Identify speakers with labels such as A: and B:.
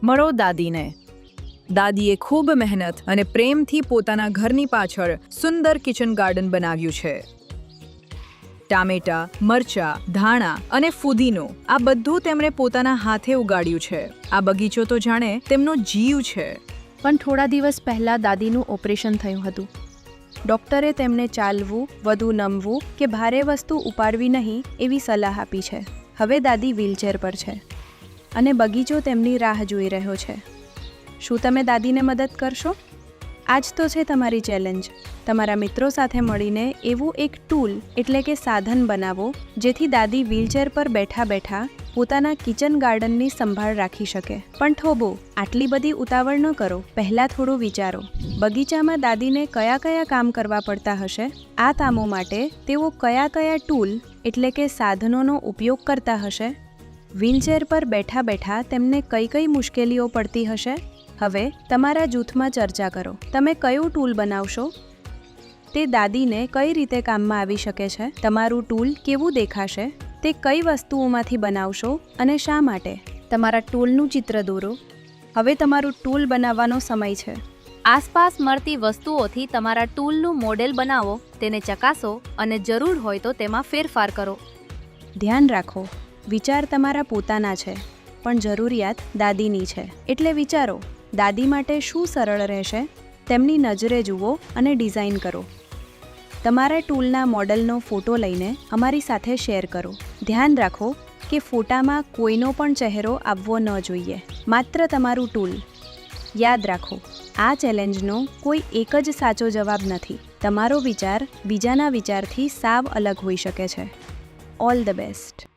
A: મળો દાદીને. દાદીએ ખૂબ મહેનત અને પ્રેમથી પોતાના ઘરની પાછળ સુંદર કિચન ગાર્ડન બનાવ્યું છે. ટામેટા, મરચાં, ધાણા અને ફુદીનો આ બધું તેમણે પોતાના હાથે ઉગાડ્યું છે. આ બગીચો તો જાણે તેમનો જીવ છે.
B: પણ થોડા દિવસ પહેલાં દાદીનું ઓપરેશન થયું હતું. ડૉક્ટરે તેમને ચાલવું, વધુ નમવું કે ભારે વસ્તુ ઉપાડવી નહીં એવી સલાહ આપી છે. હવે દાદી વ્હીલચેર પર છે અને બગીચો તેમની રાહ જોઈ રહ્યો છે. શું તમે દાદીને મદદ કરશો? આજ તો છે તમારી ચેલેન્જ. તમારા મિત્રો સાથે મળીને એવું એક ટૂલ એટલે કે સાધન બનાવો જેથી દાદી વ્હીલચેર પર બેઠા બેઠા પોતાના કિચન ગાર્ડનની સંભાળ રાખી શકે. પણ થોભો, આટલી બધી ઉતાવળ ન કરો. પહેલાં થોડું વિચારો. બગીચામાં દાદીને કયા કયા કામ કરવા પડતા હશે? આ કામો માટે તેઓ કયા કયા ટૂલ એટલે કે સાધનોનો ઉપયોગ કરતા હશે? વ્હીલચેર પર બેઠા બેઠા તેમને કઈ કઈ મુશ્કેલીઓ પડતી હશે? હવે તમારા જૂથમાં ચર્ચા કરો. તમે કયું ટૂલ બનાવશો? તે દાદીને કઈ રીતે કામમાં આવી શકે છે? તમારું ટૂલ કેવું દેખાશે? તે કઈ વસ્તુઓમાંથી બનાવશો અને શા માટે? તમારા ટૂલનું ચિત્ર દોરો. હવે તમારું ટૂલ બનાવવાનો સમય છે.
C: આસપાસ મળતી વસ્તુઓથી તમારા ટૂલનું મોડેલ બનાવો, તેને ચકાસો અને જરૂર હોય તો તેમાં ફેરફાર કરો.
B: ધ્યાન રાખો, વિચાર તમારા પોતાના છે પણ જરૂરિયાત દાદીની છે. એટલે વિચારો, દાદી માટે શું સરળ રહેશે? તેમની નજરે જુઓ અને ડિઝાઇન કરો. તમારા ટૂલના મોડલનો ફોટો લઈને અમારી સાથે શેર કરો. ધ્યાન રાખો કે ફોટામાં કોઈનો પણ ચહેરો આવવો ન જોઈએ, માત્ર તમારું ટૂલ. યાદ રાખો, આ ચેલેન્જનો કોઈ એક જ સાચો જવાબ નથી. તમારો વિચાર બીજાના વિચારથી સાવ અલગ હોઈ શકે છે. All the best.